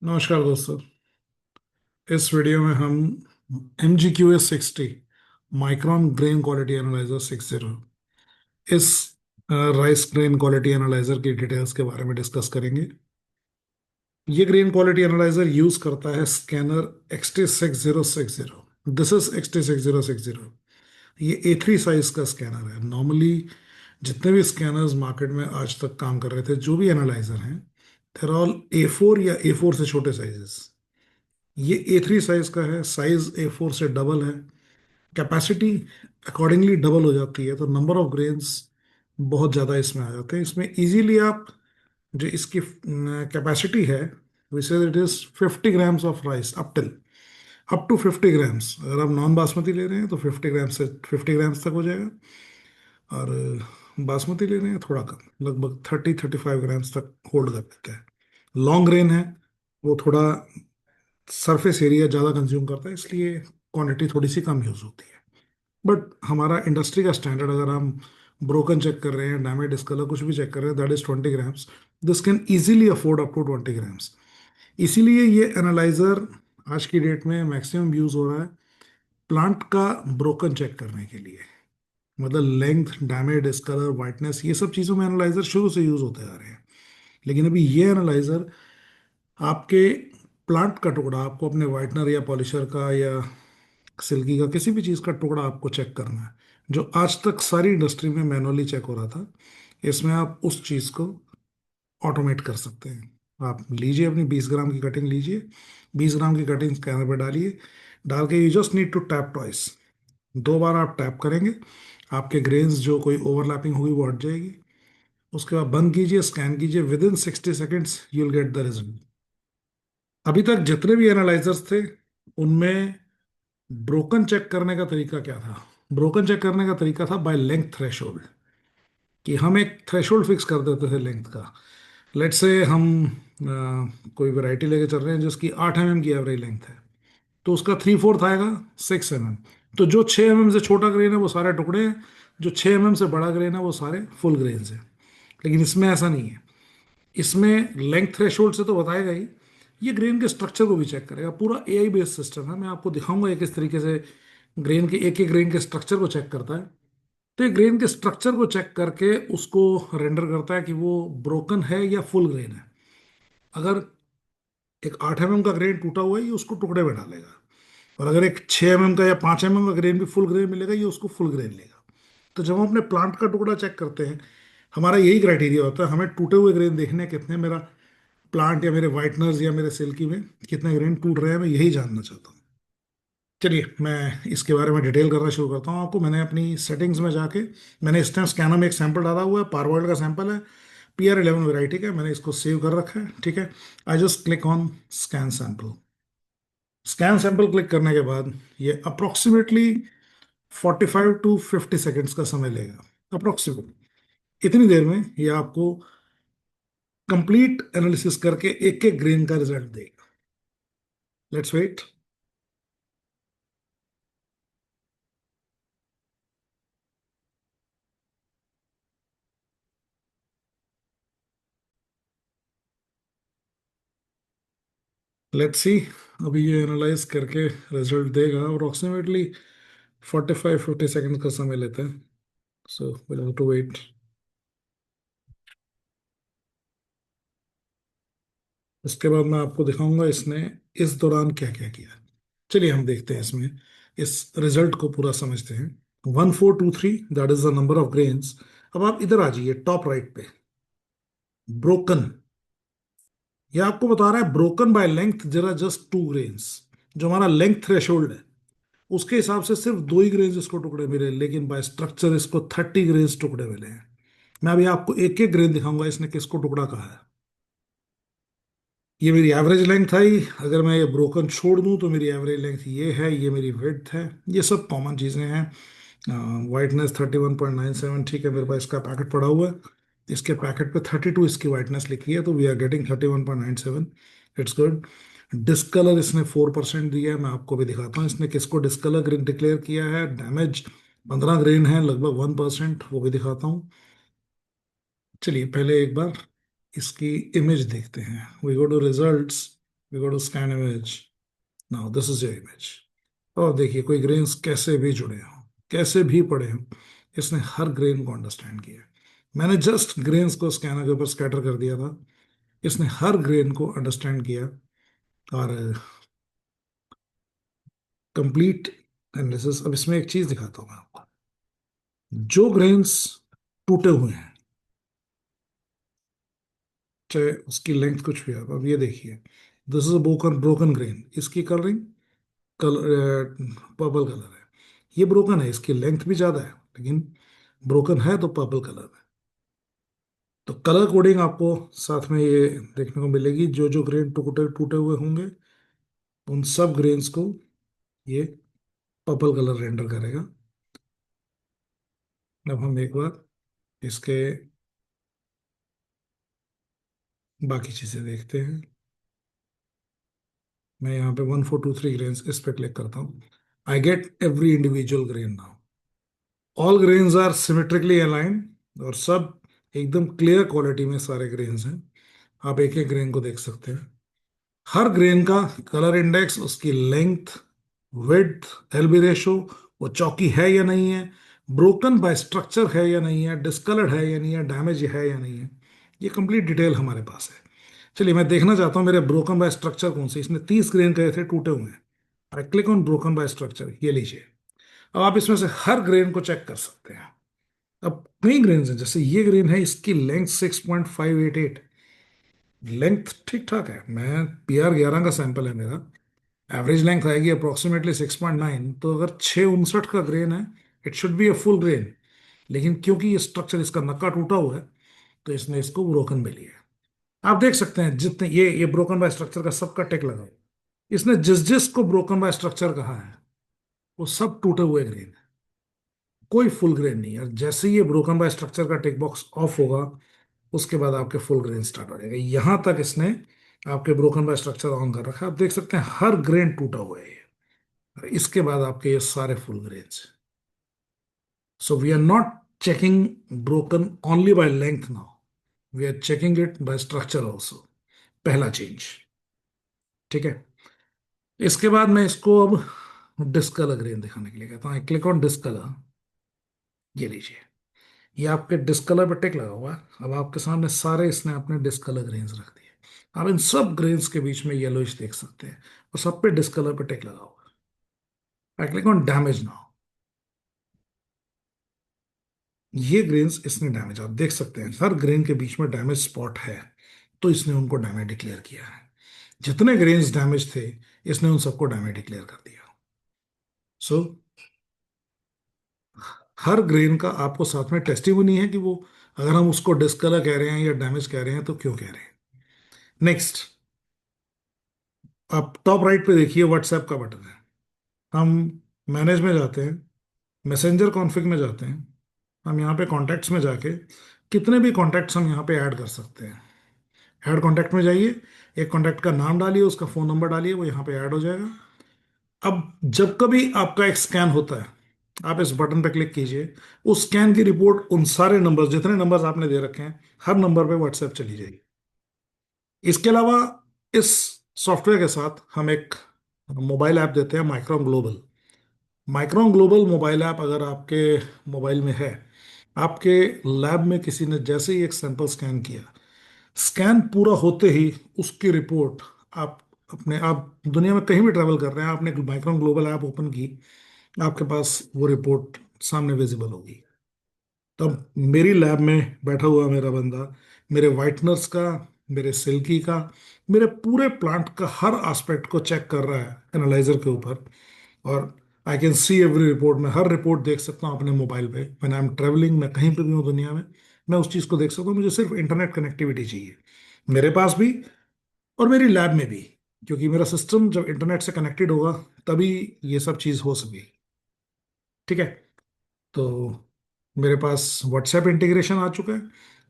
नमस्कार दोस्तों। इस वीडियो में हम MGQS 60 micron grain quality analyser 60 इस राइस ग्रेन क्वालिटी एनालाइजर की डिटेल्स के बारे में डिस्कस करेंगे। ये ग्रेन क्वालिटी एनालाइजर यूज करता है scanner XT6060। This is XT6060। ये A3 साइज का स्कैनर है। नॉर्मली जितने भी स्कैनर्स मार्केट में आज तक काम कर रहे थे, जो भी एनालाइजर हैं, देर ऑल A4 या A4 से छोटे साइजेस। ये A3 साइज का है। साइज A4 से डबल है। कैपेसिटी अकॉर्डिंगली डबल हो जाती है, तो नंबर ऑफ ग्रेन्स बहुत ज़्यादा इसमें आ जाते हैं। इसमें इजीली आप जो इसकी कैपेसिटी है, which is it is 50 grams of rice up to 50 grams. अगर आप नॉन बासमती ले रहे हैं तो 50 ग्राम से 50 ग्राम्स तक हो जाएगा। और बासमती ले रहे हैं थोड़ा कम, लगभग 30-35 ग्राम्स तक होल्ड कर लेते हैं। लॉन्ग ग्रेन है, वो थोड़ा सरफेस एरिया ज़्यादा कंज्यूम करता है, इसलिए क्वांटिटी थोड़ी सी कम यूज़ होती है। बट हमारा इंडस्ट्री का स्टैंडर्ड, अगर हम ब्रोकन चेक कर रहे हैं, डैमेज डिस्कलर कुछ भी चेक कर रहे हैं, that is 20 grams. This can easily afford up to 20 grams. इसीलिए ये एनालाइजर आज की डेट में मैक्सिमम यूज हो रहा है प्लांट का ब्रोकन चेक करने के लिए। मतलब लेंथ, डैमेज डिस्कलर, वाइटनेस, ये सब चीज़ों में एनालाइजर शुरू से यूज होते आ रहे हैं। लेकिन अभी ये एनालाइजर आपके प्लांट का टुकड़ा, आपको अपने वाइटनर या पॉलिशर का या सिल्की का किसी भी चीज़ का टुकड़ा आपको चेक करना है, जो आज तक सारी इंडस्ट्री में मैनुअली चेक हो रहा था। इसमें आप उस चीज़ को ऑटोमेट कर सकते हैं। आप लीजिए, अपनी 20 ग्राम की कटिंग लीजिए, 20 ग्राम की कटिंग स्कैनर पर डालिए। डाल के you just need to tap twice. 2 बार आप टैप करेंगे, आपके ग्रेन्स जो कोई ओवरलैपिंग होगी वो हट जाएगी। उसके बाद बंद कीजिए, स्कैन कीजिए, with in 60 seconds you will get the result. अभी तक जितने भी एनालाइजर्स थे, उनमें ब्रोकन चेक करने का तरीका क्या था? ब्रोकन चेक करने का तरीका था बाय लेंथ थ्रेशोल्ड, कि हम एक थ्रेशोल्ड फिक्स कर देते थे लेंथ का। लेट्स से हम कोई वैरायटी लेके चल रहे हैं जिसकी 8 mm की एवरेज लेंथ है, तो उसका 3/4 आएगा 6 mm। तो जो 6 mm से छोटा ग्रेन है वो सारे टुकड़े हैं, जो 6 mm से बड़ा ग्रेन है वो सारे फुल ग्रेन है। लेकिन इसमें ऐसा नहीं है। इसमें लेंथ थ्रेशोल्ड से तो बताएगा ही, ये ग्रेन के स्ट्रक्चर को भी चेक करेगा। पूरा AI बेस्ड सिस्टम है। मैं आपको दिखाऊंगा ये किस तरीके से ग्रेन के एक एक ग्रेन के स्ट्रक्चर को चेक करता है। तो ये ग्रेन के स्ट्रक्चर को चेक करके उसको रेंडर करता है कि वो ब्रोकन है या फुल ग्रेन है। अगर एक 8 mm का ग्रेन टूटा हुआ है, ये उसको टुकड़े में डालेगा। और अगर एक 6 mm का या 5 mm का ग्रेन भी फुल ग्रेन मिलेगा, ये उसको फुल ग्रेन लेगा। तो जब हम अपने प्लांट का टुकड़ा चेक करते हैं, हमारा यही क्राइटेरिया होता है। हमें टूटे हुए ग्रेन देखने हैं, कितने मेरा प्लांट या मेरे वाइटनर्स या मेरे सिल्की में कितने ग्रेन टूट रहे हैं, मैं यही जानना चाहता हूँ। चलिए, मैं इसके बारे में डिटेल करना शुरू करता हूँ आपको। मैंने अपनी सेटिंग्स में जाके, मैंने इस टाइम स्कैनर में एक सैंपल डाला हुआ है, पारवर्ल्ड का सैंपल है, PR11 वेराइटी का। मैंने इसको सेव कर रखा है, ठीक है। I just click on scan sample. Scan sample click करने के बाद ये अप्रोक्सीमेटली 45 to 50 सेकेंड्स का समय लेगा, अप्रोक्सीमेट। इतनी देर में ये आपको कंप्लीट एनालिसिस करके एक एक ग्रेन का रिजल्ट देगा। Let's wait. Let's see. अभी ये एनालाइज करके रिजल्ट देगा। अप्रोक्सीमेटली 45-50 सेकेंड का समय लेते हैं, so will have to wait. इसके बाद मैं आपको दिखाऊंगा इसने इस दौरान क्या क्या किया। चलिए हम देखते हैं इसमें, इस रिजल्ट को पूरा समझते हैं। 1423, that is the number of grains. अब आप इधर आ जाइए टॉप राइट पे, ब्रोकन। ये आपको बता रहा है ब्रोकन बाय लेंथ जरा जस्ट 2 ग्रेन्स। जो हमारा लेंथ थ्रेशोल्ड है, उसके हिसाब से सिर्फ 2 ही ग्रेन्स इसको टुकड़े मिले, लेकिन बाय स्ट्रक्चर इसको 30 ग्रेन्स टुकड़े मिले हैं। मैं अभी आपको एक एक ग्रेन दिखाऊंगा इसने किसको टुकड़ा कहा है। ये मेरी एवरेज लेंथ आई। अगर मैं ये ब्रोकन छोड़ दूं तो मेरी एवरेज लेंथ ये है, ये मेरी विड्थ है। ये सब कॉमन चीज़ें हैं। वाइटनेस 31.97, ठीक है। मेरे पास इसका पैकेट पड़ा हुआ है, इसके पैकेट पे 32 इसकी वाइटनेस लिखी है, तो we are getting 31.97। It's good. Discolour इसने 4% दिया है। मैं आपको भी दिखाता हूँ इसने किसको डिस्कलर डिक्लेयर किया है। डैमेज 15 ग्रेन है, लगभग 1%, वो भी दिखाता हूँ। चलिए पहले एक बार इसकी इमेज देखते हैं। We go to results, we go to scan image, now this is your image. और देखिए कोई ग्रेन्स कैसे भी जुड़े हों, कैसे भी पड़े हों, इसने हर ग्रेन को अंडरस्टैंड किया। मैंने जस्ट ग्रेन्स को स्कैनर के ऊपर स्कैटर कर दिया था, इसने हर ग्रेन को अंडरस्टैंड किया और कंप्लीट एनालिसिस। अब इसमें एक चीज दिखाता हूँ मैं आपको, जो ग्रेन्स टूटे हुए हैं, चाहे उसकी लेंथ कुछ भी है, अब ये देखिए, this is a broken broken grain, इसकी कलरिंग कलर पर्पल कलर है। ये ब्रोकन है, इसकी लेंथ भी ज्यादा है, लेकिन ब्रोकन है तो पर्पल कलर है। तो कलर कोडिंग आपको साथ में ये देखने को मिलेगी, जो जो ग्रेन टूटे टूटे हुए होंगे उन सब ग्रेन्स को ये पर्पल कलर रेंडर करेगा। अब हम एक बार इसके बाकी चीजें देखते हैं। मैं यहाँ पे 1423 ग्रेन्स इस पे क्लिक करता हूँ। I get every individual grain now, all grains are symmetrically aligned और सब एकदम क्लियर क्वालिटी में सारे ग्रेन्स हैं। आप एक एक ग्रेन को देख सकते हैं, हर ग्रेन का कलर इंडेक्स, उसकी लेंथ, विड्थ, एलबी रेशो, वो चौकी है या नहीं है, ब्रोकन बाय स्ट्रक्चर है या नहीं है, डिस्कलर्ड है या नहीं है, डैमेज है या नहीं है, ये कंप्लीट डिटेल हमारे पास है। चलिए मैं देखना चाहता हूँ मेरे ब्रोकन बाय स्ट्रक्चर कौन से, इसने 30 ग्रेन कहे थे टूटे हुए हैं। I click on broken by structure, ये लीजिए। अब आप इसमें से हर ग्रेन को चेक कर सकते हैं। अब कई ग्रेन हैं, जैसे ये ग्रेन है, इसकी लेंथ 6.588, लेंथ ठीक ठाक है। मैं PR11 का सैंपल है मेरा, एवरेज लेंथ आएगी अप्रोक्सीमेटली 6.9, तो अगर 659 का ग्रेन है, it should be a full grain. लेकिन क्योंकि ये स्ट्रक्चर इसका नक्का टूटा हुआ है, तो इसने इसको ब्रोकन में लिया है। आप देख सकते हैं जितने ये ब्रोकन बाय स्ट्रक्चर का सबका टेक लगा है। इसने जिस जिस को ब्रोकन बाय स्ट्रक्चर कहा है वो सब टूटे हुए ग्रेन है, कोई फुल ग्रेन नहीं है। और जैसे ही ये ब्रोकन बाय स्ट्रक्चर का टिक बॉक्स ऑफ होगा, उसके बाद आपके फुल ग्रेन स्टार्ट हो जाएगा। यहां तक इसने आपके ब्रोकन बाय स्ट्रक्चर ऑन कर रखा है, आप देख सकते हैं हर ग्रेन टूटा हुआ है ये। और इसके बाद आपके ये सारे full grains. So we are not checking broken only by length now, we are checking it by structure also. पहला चेंज, ठीक है। इसके बाद मैं इसको अब डिस्कलर ग्रेन दिखाने के लिए कहता हूँ। क्लिक ऑन डिस्कलर, ये लीजिए, ये आपके डिस्कलर पे टिक लगा हुआ है। अब आपके सामने सारे इसने अपने डिस्कलर ग्रेन्स रख दिए। आप इन सब ग्रेन्स के बीच में येलोइश देख सकते हैं, और सब पे डिस्कलर पे टिक लगा हुआ है। I click on damage now, ये ग्रेन्स इसने डैमेज, आप देख सकते हैं हर ग्रेन के बीच में डैमेज स्पॉट है, तो इसने उनको डैमेज डिक्लेयर किया है। जितने ग्रेन्स डैमेज थे, इसने उन सबको डैमेज डिक्लेयर कर दिया। सो हर ग्रेन का आपको साथ में टेस्टिमोनी है कि वो, अगर हम उसको डिस्कलर कह रहे हैं या डैमेज कह रहे हैं तो क्यों कह रहे हैं। नेक्स्ट, आप टॉप राइट पे देखिए व्हाट्सएप का बटन है। हम मैनेज में जाते हैं, मैसेंजर कॉन्फ़िग में जाते हैं, हम यहाँ पे कॉन्टैक्ट्स में जाके कितने भी कॉन्टैक्ट्स हम यहाँ पे ऐड कर सकते हैं। ऐड कॉन्टैक्ट में जाइए, एक कॉन्टैक्ट का नाम डालिए, उसका फ़ोन नंबर डालिए, वो यहाँ पे ऐड हो जाएगा। अब जब कभी आपका एक स्कैन होता है, आप इस बटन पे क्लिक कीजिए, उस स्कैन की रिपोर्ट उन सारे नंबर, जितने नंबर्स आपने दे रखे हैं, हर नंबर पे व्हाट्सएप चली जाएगी। इसके अलावा इस सॉफ्टवेयर के साथ हम एक मोबाइल ऐप देते हैं, micron global. Micron global mobile app अगर आपके मोबाइल में है, आपके लैब में किसी ने जैसे ही एक सैंपल स्कैन किया, स्कैन पूरा होते ही उसकी रिपोर्ट, आप अपने, आप दुनिया में कहीं भी ट्रैवल कर रहे हैं, आपने माइक्रोन ग्लोबल ऐप ओपन की, आपके पास वो रिपोर्ट सामने विजिबल होगी। तब मेरी लैब में बैठा हुआ मेरा बंदा मेरे वाइटनर्स का, मेरे सिल्की का, मेरे पूरे प्लांट का हर एस्पेक्ट को चेक कर रहा है एनालाइजर के ऊपर। और I can see every report, मैं हर रिपोर्ट देख सकता हूँ अपने मोबाइल पे। व्हेन आई एम ट्रेवलिंग, मैं कहीं पे भी हूँ दुनिया में, मैं उस चीज़ को देख सकता हूँ। मुझे सिर्फ इंटरनेट कनेक्टिविटी चाहिए, मेरे पास भी और मेरी लैब में भी, क्योंकि मेरा सिस्टम जब इंटरनेट से कनेक्टेड होगा तभी ये सब चीज़ हो सकेगी। ठीक है, तो मेरे पास व्हाट्सएप इंटीग्रेशन आ चुका है,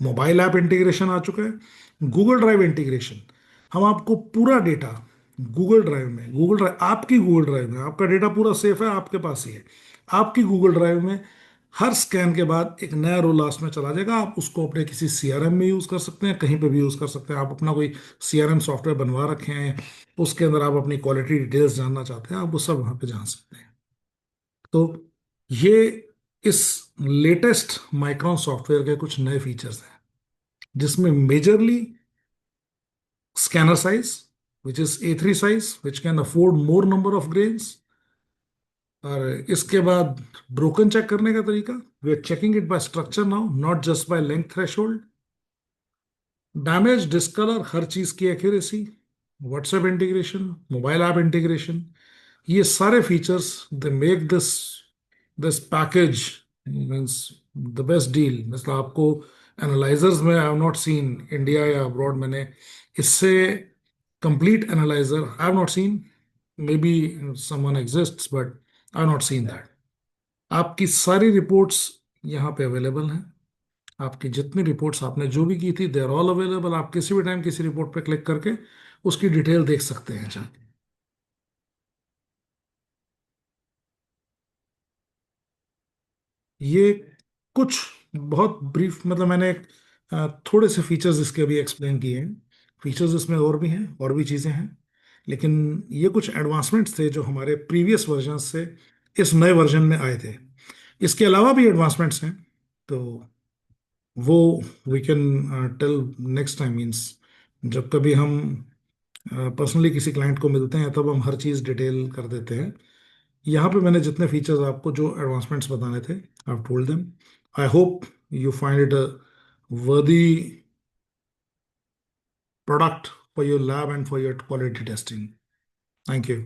मोबाइल ऐप इंटीग्रेशन आ चुका है, गूगल ड्राइव इंटीग्रेशन। हम आपको पूरा डेटा गूगल ड्राइव में, गूगल ड्राइव आपकी गूगल ड्राइव में, आपका डेटा पूरा सेफ है, आपके पास ही है, आपकी गूगल ड्राइव में हर स्कैन के बाद एक नया रो लास्ट में चला जाएगा। आप उसको अपने किसी सीआरएम में यूज कर सकते हैं, कहीं पे भी यूज कर सकते हैं। आप अपना कोई सीआरएम सॉफ्टवेयर बनवा रखे हैं, उसके अंदर आप अपनी क्वालिटी डिटेल्स जानना चाहते हैं, आप वो सब वहां पे जान सकते हैं। तो ये इस लेटेस्ट माइक्रोन सॉफ्टवेयर के कुछ नए फीचर्स हैं, जिसमें majorly scanner size, which is A3 size, which can afford more number of grains। और इसके बाद ब्रोकन चेक करने का तरीका, we are checking it by structure now, not just by length threshold. Damage, discolour, हर चीज की accuracy, WhatsApp integration, mobile app integration, ये सारे features they make this this package means the best deal. मतलब आपको एनालाइजर्स में I have not seen, India या abroad मैंने इससे complete analyser I have not seen. May be someone exists but I have not seen that. आपकी सारी reports यहाँ पे अवेलेबल हैं। आपकी जितनी रिपोर्ट्स आपने जो भी की थी दे आर ऑल अवेलेबल। आप किसी भी टाइम किसी रिपोर्ट पे क्लिक करके उसकी डिटेल देख सकते हैं जाके। ये कुछ बहुत ब्रीफ, मतलब मैंने थोड़े से फीचर्स इसके अभी एक्सप्लेन किए हैं। फीचर्स इसमें और भी हैं, और भी चीज़ें हैं, लेकिन ये कुछ एडवांसमेंट्स थे जो हमारे प्रीवियस वर्जन से इस नए वर्जन में आए थे। इसके अलावा भी एडवांसमेंट्स हैं, तो वो we can tell next time. Means जब कभी हम पर्सनली किसी क्लाइंट को मिलते हैं तब हम हर चीज़ डिटेल कर देते हैं। यहाँ पे मैंने जितने फीचर्स आपको जो एडवांसमेंट्स बताने थे I told them. I hope you find it a वर्दी product for your lab and for your quality testing. Thank you.